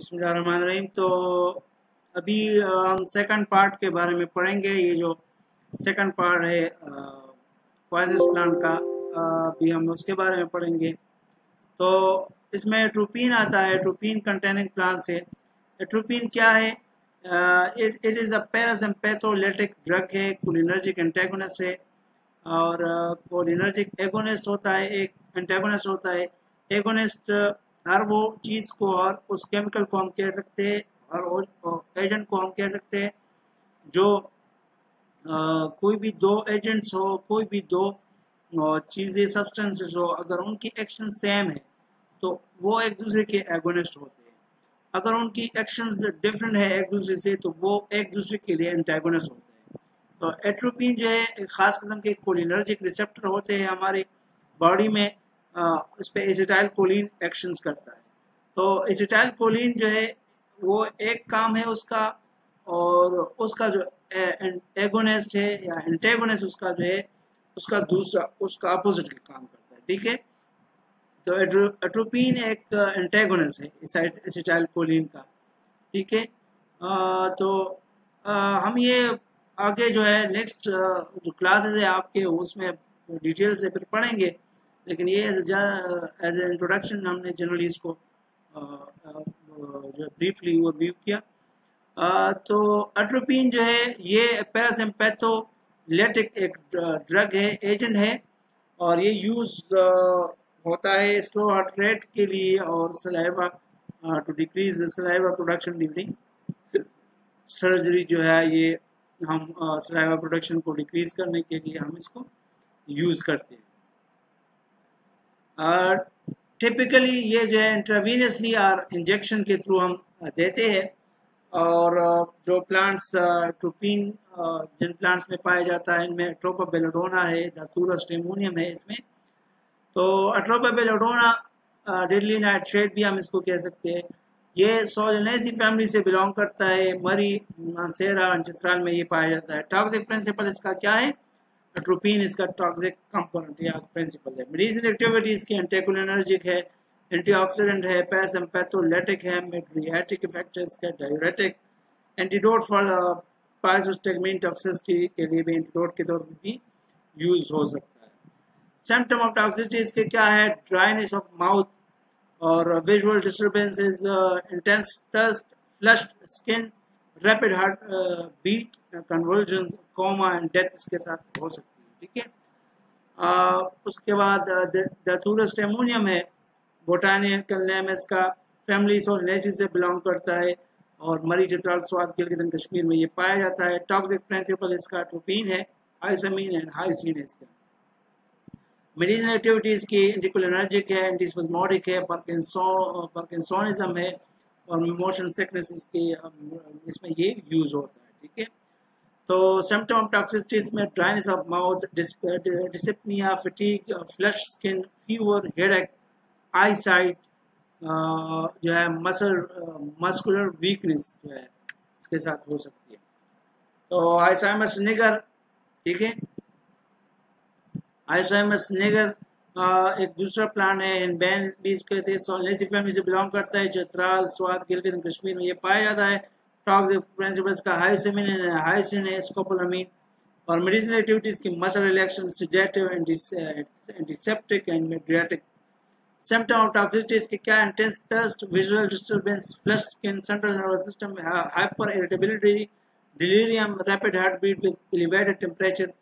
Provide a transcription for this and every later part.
बिस्मिल्लाहिर्रहमानिर्रहीम। तो अभी हम सेकंड पार्ट के बारे में पढ़ेंगे। ये जो सेकंड पार्ट है पॉइजनस प्लांट का, अभी हम उसके बारे में पढ़ेंगे। तो इसमें एट्रोपिन आता है। एट्रोपिन कंटेनिंग प्लांट से एट्रोपिन क्या है? इट इज़ अ पैरासिम्पैथोलिटिक ड्रग है, कोलिनर्जिक एंटागोनिस्ट है। और कोलिनर्जिक एगोनिस्ट होता है, एक एंटागोनिस्ट होता है। एगोनिस्ट हर वो चीज़ को और उस केमिकल को हम कह सकते हैं, और एजेंट को हम कह सकते हैं जो कोई भी दो एजेंट्स हो, कोई भी दो चीज़ें सब्सटेंसेस हो, अगर उनकी एक्शन सेम है तो वो एक दूसरे के एगोनिस्ट होते हैं। अगर उनकी एक्शंस डिफरेंट है एक दूसरे से तो वो एक दूसरे के लिए एंटागोनिस्ट होते हैं। तो एट्रोपिन जो है एक ख़ास किस्म के कोलिनर्जिक रिसेप्टर होते हैं हमारी बॉडी में। इस पर एसिटाइल कोलिन एक्शंस करता है। तो एसिटाइल कोलिन जो है वो एक काम है उसका, और उसका जो एगोनिस्ट है या एंटेगोनिस्ट उसका जो है उसका दूसरा उसका अपोजिट काम करता है। ठीक है, तो एट्रोपिन एक एंटेगोनिस्ट है एसिटाइल कोलिन का। ठीक है, तो हम ये आगे जो है नेक्स्ट जो क्लासेस है आपके उसमें डिटेल से फिर पढ़ेंगे, लेकिन ये एज ए इंट्रोडक्शन हमने जनरली इसको जो ब्रीफली ओवरव्यू किया। तो एट्रोपिन जो है ये पैरासिम्पैथोलिटिक एक ड्रग है, एजेंट है, और ये यूज होता है स्लो हार्ट रेट के लिए और saliva to decrease saliva production during surgery. जो है ये हम सलाइवा प्रोडक्शन को डिक्रीज करने के लिए हम इसको यूज करते हैं। टिपिकली ये जो है इंट्रावीनसली और इंजेक्शन के थ्रू हम देते हैं। और जो प्लांट्स एट्रोपिन जिन प्लांट्स में पाया जाता है इनमें एट्रोपा बेलोडोना है, दातूरा स्टेमोनियम है इसमें। तो एट्रोपा बेलोडोना डेडली नाइटशेड भी हम इसको कह सकते हैं। ये सोलेनेसी फैमिली से बिलोंग करता है। मरी, मांसेरा, चित्राल में ये पाया जाता है। टॉक्सिक प्रिंसिपल इसका क्या है? एट्रोपिन इसका टॉक्सिक कंपोनेंट या प्रिंसिपल है। मेडिसिनल एक्टिविटी इसकी एंटीकोलिनर्जिक है, एंटीऑक्सीडेंट है, पैरासिम्पैथोलिटिक है, मेड्रियाटिक इफेक्ट है इसका, डायूरेटिक, एंटीडोट फॉर पाइजोस्टैगमिन टॉक्सिसिटी के लिए भी एंटीडोट के तौर पर भी यूज हो सकता है। सिम्टम ऑफ टॉक्सिसिटी इसके क्या है? ड्राइनेस ऑफ माउथ और visual disturbances, intense thirst, flushed skin, rapid heart beat, convulsion, coma and death इसके साथ हो सकती है। ठीक है, उसके बाद दातूरा स्टेमोनियम है, बोटानिकल नेम इसका, फैमिली सोलेनेसी से बिलोंग करता है, और मरी, चित्राल, स्वाद, गिलगित कश्मीर में ये पाया जाता है। टॉक्सिक प्रिंसिपल इसका एट्रोपिन है, हाइसमीन एंड हाइसिन है इसका। मेडिसिनल एक्टिविटीज की एंटीकोलिनर्जिक है, एंटीस्पेस्मोडिक है, पार्किंसोनिज्म है, और मोशन सिकनेस के इसमें ये यूज होता है। ठीक है, तो सिम्टम ऑफ टॉक्सिसिटीज में dryness of mouth, dyspnoea, fatigue, flush skin, fever, headache, I site, जो है मस्कुलर वीकनेस जो है इसके साथ हो सकती है। तो आइसाइमस निगर, ठीक है, आइसाइमस निगर एक दूसरा प्लांट है, हिंडबैन भी इसके थे, सोलेनेसी फैमिली से बिलोंग करता है। चित्राल, स्वाद, गिलगित कश्मीर में ये पाया जाता है। टॉक्सिक प्रिंसिपल्स का हाइसिन है, स्कोपोलामीन, और मेडिसिनल एक्टिविटीज की muscle relaxation, sedative, antiseptic and mydriatic. Symptom of toxicities के क्या? Intense thirst, visual disturbance, flush skin, central nervous system, hyper irritability, delirium, rapid heart beat with elevated temperature,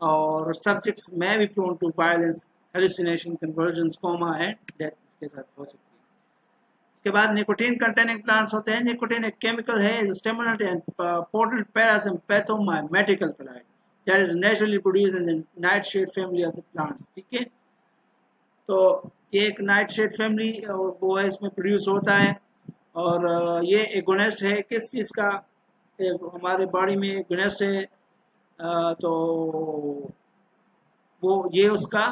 और subjects में भी prone to violence, hallucination, conversion, coma and death इसके साथ हो सकती है। इसके बाद निकोटीन कंटेनिंग प्लांट्स होते हैं। निकोटीन एक केमिकल है, stimulant and potent parasympathomimetic alkaloid that is naturally produced in the nightshade family of the plants. ठीक है, तो ये एक नाइटशेड फैमिली वो है, इसमें प्रोड्यूस होता है, और ये एगोनिस्ट है किस चीज़ का? हमारे बॉडी में एगोनिस्ट है, तो वो ये उसका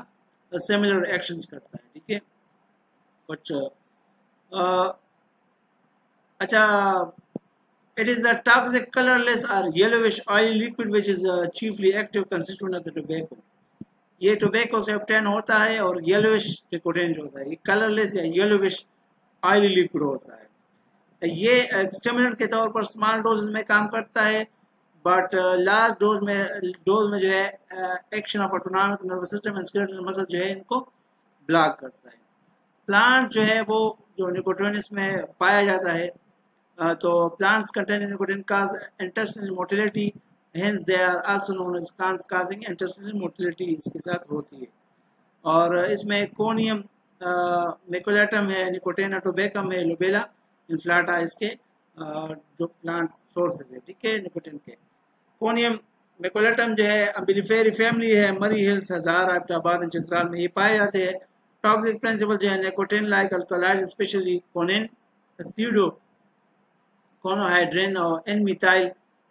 सिमिलर एक्शंस करता है। ठीक है, कुछ अच्छा, it is a toxic colorless or yellowish oily liquid which is chiefly active constituent of the tobacco। ये टोबैको से ऑब्टेन होता है, और येलोविश निकोटीन जो होता है ये कलरलेस या येलोविश ऑयली लिक्विड होता है। ये स्टिमुलेंट के तौर पर स्मॉल डोजेज में काम करता है, बट लार्ज डोज में जो है action of autonomic nervous system and skeletal muscle जो है इनको ब्लॉक करता है। प्लांट जो है वो जो निकोटिनस में पाया जाता है, तो plants contain nicotine cause intestinal motility, hence they are also known as plants causing intestinal motility इसके साथ होती है। और इसमें कोनियम मेकोलेटम है, निकोटिना टोबेकम है, लोबेला इन्फ्लाटा इसके जो प्लांट सोर्सेज है, ठीक है, निकोटिन के। कोनियम मेकोलेटम जो है अम्बिलिफेरी फैमिली है, मरी हिल्स, हजार, एबटाबाद एंड चित्राल में ये पाए जाते हैं। टॉक्सिक प्रिंसिपल जो है nicotine like alkaloid specially coniine, pseudo conhydrine और एन मिथाइल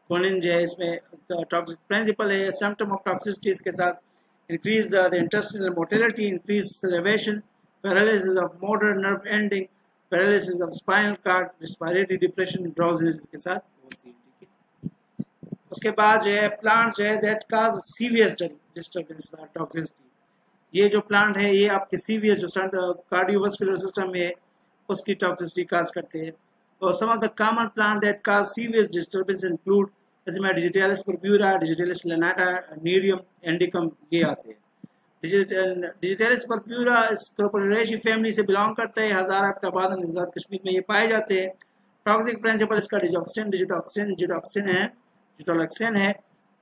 कोनिन जो है इसमें टॉक्सिक प्रिंसिपल है। सिम्टम ऑफ टॉक्सिसिटी के साथ increase the intestinal motility, increase salivation, paralysis of motor nerve ending, paralysis of spinal cord, respiratory depression, drowsiness के साथ होती है, ठीक है। उसके बाद जो है प्लांट जो है दैट काज सीवियस डिस्टर्बेंस टॉक्सिसिटी, ये जो प्लांट है ये आपके सीवियस जो कार्डियोवास्कुलर सिस्टम है उसकी टॉक्सिसिटी काज करते हैं। और some of the common plant that cause सीवियस डिस्टर्बेंस इंक्लूड इसमें Digitalis purpurea, Digitalis lanata, Nerium, indicum ये आते हैं। डिजिटालिस पर्प्यूरा इस क्रोपोरेशी फैमिली से बिलोंग करता है, हज़ार, एबटाबाद और आज़ाद कश्मीर में ये पाए जाते हैं। टॉक्सिक प्रिंसिपल इसका डिजिटोलक्सिन है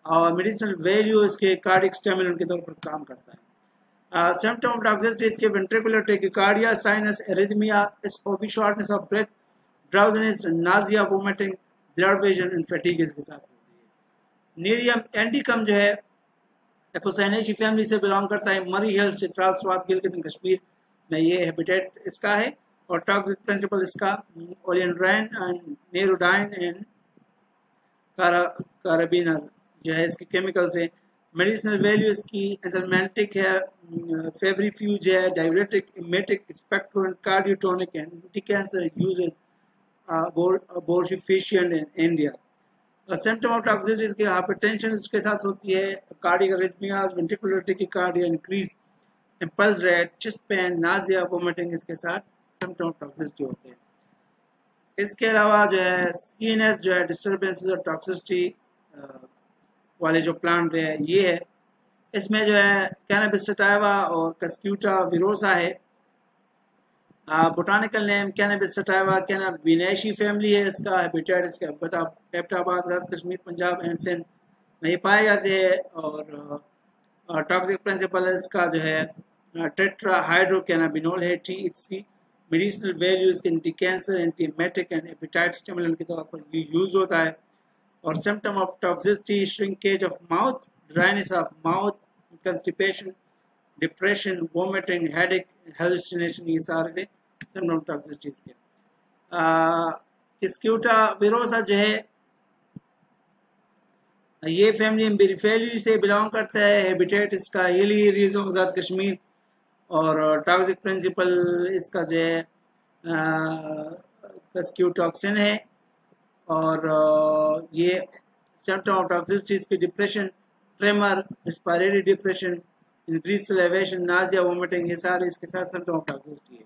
और मेडिसिनल वैल्यू इसके कार्डियक स्टिमुलेंट के तौर पर काम करता है। सिम्टम ऑफ टॉक्सिसिटी इसके ventricular tachycardia, sinus, arrhythmia, syncope, shortness of breath, drowsiness, nausea, vomiting, blurred vision and fatigue इसके साथ होती है। नीरियम एंडिकम जो है एपोसाइनेसी फैमिली से बिलोंग करता है, मरी हिल्स, चित्राल, स्वात, गिलगित कश्मीर में ये हैबिटेट इसका है। और टॉक्सिक प्रिंसिपल इसका ओलियंड्राइन एंड नेरोडाइन एंड कार्बिनर जो है इसके केमिकल्स है। मेडिसिनल वैल्यू इसकी एंथलमेंटिक है, फेब्रिफ्यूज है, diuretic, emetic, expectorant, cardiotonic, anti cancer uses, abortifacient in India. Symptom of toxicity इसके हाइपरटेंशन इसके साथ होती है, cardiac arrhythmias, ventricular tachycardia, increase impulse rate, chest pain, nausea, vomiting इसके साथ सिम्टम ऑफ टॉक्सिसिटी होते हैं। इसके अलावा जो है सीएनएस जो है डिस्टर्बेंसेस और टॉक्सिसिटी वाले जो प्लांट है ये है, इसमें जो है कैनबिस सटाइवा और कस्क्यूटा विरोसा है। Botanical name Cannabis sativa Cannabinaceae family है, इसका हैबिटेट इसका एबटाबाद, कश्मीर, पंजाब एंड सिंध में ये पाए जाते हैं। और टॉक्सिक प्रिंसिपल इसका जो है टेट्रा हाइड्रोकैनाबिनोल है, टी इसकी मेडिसिनल वैल्यू इसके anti cancer, anti emetic and appetite stimulant के तौर पर यूज होता है। और symptom of toxicity shrinkage of mouth, dryness of mouth, constipation, depression, vomiting, headache, hallucination ये सारे थे सिम्टम ऑफ टॉक्सिसिटी के। किस्क्यूटा विरोसा जो है ये फैमिली एम्बिरिफेली से बिलोंग करता है, हैबिटेट इसका hilly areas of Azad Kashmir. और टॉक्सिक प्रिंसिपल इसका जो है कस्क्यूटॉक्सिन है। और ये सिम्टम ऑफ टॉक्सिसिटी इसकी depression, tremor, respiratory depression, increase salivation, nausea, vomiting ये सारे इसके साथ सिम्टम ऑफ टॉक्सिसिटी है।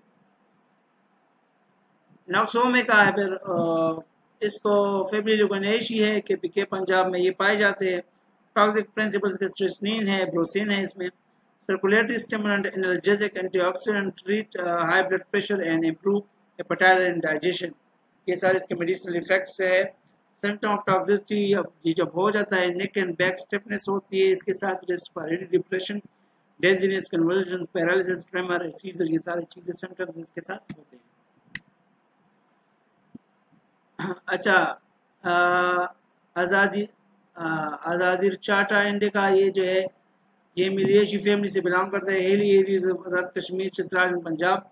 नक्सोमे का है फिर इसको फैमिली लुगनेशी है कि पीके पंजाब में ये पाए जाते हैं। टॉक्सिक प्रिंसिपल्स के स्ट्रेसनिन है, ब्रोसिन है इसमें। Circulatory stimulant, energetic, antioxidant, treat high blood pressure and improve hepatitis and digestion ये सारे इसके मेडिसिनल इफेक्ट्स है। सिम्टम ऑफ टॉक्सिसिटी ये जब हो जाता है नेक एंड बैक स्टिफनेस होती है, इसके साथ respiratory depression, dizziness, convulsions, paralysis, tremor, seizure ये सारी चीज़ें सिम्टम्स इसके साथ होते हैं। अच्छा, आज़ादी चाटा इंडिका ये जो है ये मिलियशी फैमिली से बिलोंग करता है, hilly areas of Azad Kashmir, Chitral Punjab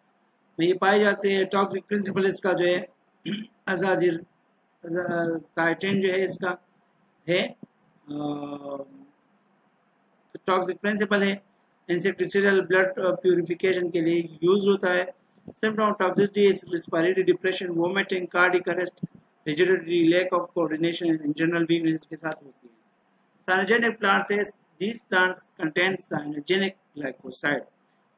में ये पाए जाते हैं। टॉक्सिक प्रिंसिपल इसका जो है आज़ादिर काइटिन जो है इसका है टॉक्सिक प्रिंसिपल है, इंसेक्टिसाइडल ब्लड प्यूरिफिकेशन के लिए यूज होता है। Symptom of toxicity is respiratory depression, vomiting, cardiac arrest, rigidity, lack of coordination and general weakness के साथ होती है। साइनोजेनिक प्लांट्स है, these plants contain cyanogenic glycoside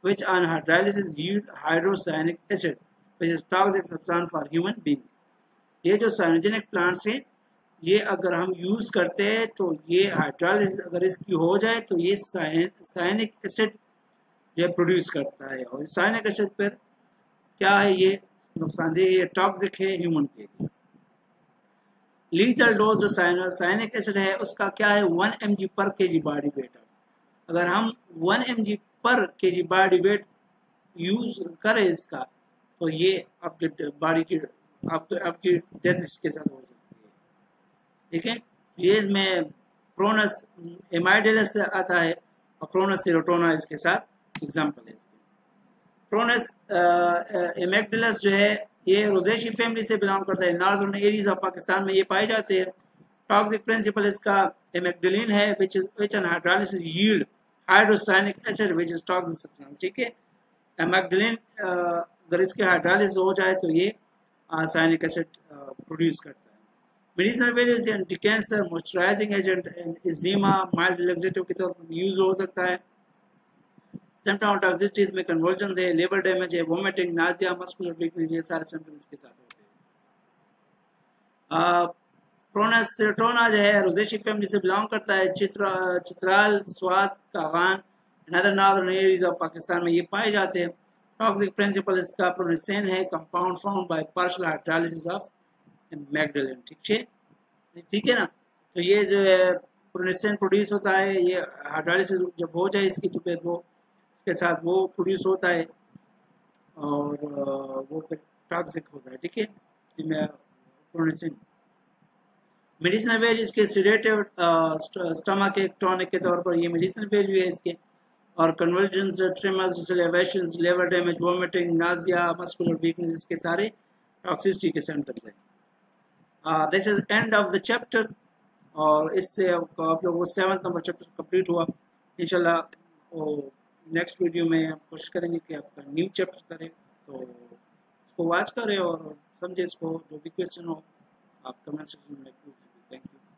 which on hydrolysis yield hydrocyanic acid which is toxic substance for human beings. ये जो cyanogenic plants हैं, ये अगर हम यूज़ करते हैं तो ये हाइड्रोलिसिस अगर इसकी हो जाए तो ये साइनिक एसिड ये प्रोड्यूस करता है, और साइनिक एसिड पर क्या है, ये नुकसानदेह, ये टॉक्सिक है ह्यूमन के लिए। लीथल डोज जो साइनिक एसिड है उसका क्या है, 1 mg पर kg बॉडी वेट। अगर हम 1 mg पर kg बॉडी वेट यूज करें इसका, तो ये आपके बॉडी की आपकी डेथ इसके साथ हो सकती है। ठीक है, ये इसमें प्रोनस एमाइडेलस से आता है और प्रोनस सेरोटोना इसके साथ एग्जाम्पल है। प्रोनस एमेक्टिलस जो है ये रोजेशी फैमिली से बिलोंग करता है, नॉर्दर्न एरियाज ऑफ पाकिस्तान में ये पाए जाते हैं। टॉक्सिक प्रिंसिपल इसका एमेक्टिलिन है, which on hydrolysis yield hydrocyanic acid which is toxic substance। ठीक है, एमेक्टिलिन अगर इसके हाइड्रोलिसिस हो जाए तो ये साइनिक एसिड प्रोड्यूस करता है। Medicinal values anti cancer, moisturising agent, eczema, mild relaxative के तौर पर यूज हो सकता है। सिम्टम ऑफ टॉक्सिसिटीज में कन्वर्जन है, लिवर डैमेज है, वोमिटिंग, नाजिया, मस्कुलर वीकनेस, ये सारे सिम्टम्स के साथ होते हैं। प्रोनस सेरोटोना जो है रोजेशी फैमिली से बिलोंग करता है, Chitral, Swat, Kaghan, other northern areas of Pakistan में ये पाए जाते हैं। टॉक्सिक प्रिंसिपल इसका प्रोनिसेन है, compound found by partial hydrolysis of मैग्डेलिन। ठीक है ना, तो ये जो है प्रोनिसेन प्रोड्यूस होता है, ये हाइड्रोलिसिस जब हो जाए इसकी तो फिर वो के साथ वो प्रोड्यूस होता है और वो फिर टॉक्सिक होता है। ठीक है, प्रोनिसिन। मेडिसिनल वैल्यू इसके सीडेटिव, स्टमक एक टॉनिक के तौर पर ये मेडिसिनल वैल्यू है इसके, और convergence, tremors, elevations, liver damage, vomiting, Nazia, muscular weakness, इसके सारे टॉक्सिसिटी के सिम्टम्स हैं। This is end of the chapter, और इससे आप लोगों को 7th नंबर चैप्टर कंप्लीट हुआ। इंशाल्लाह नेक्स्ट वीडियो में हम कोशिश करेंगे कि आपका न्यू चैप्टर करें, तो इसको वॉच करें और समझे इसको। जो भी क्वेश्चन हो आप कमेंट सेक्शन में पूछ सकते हैं।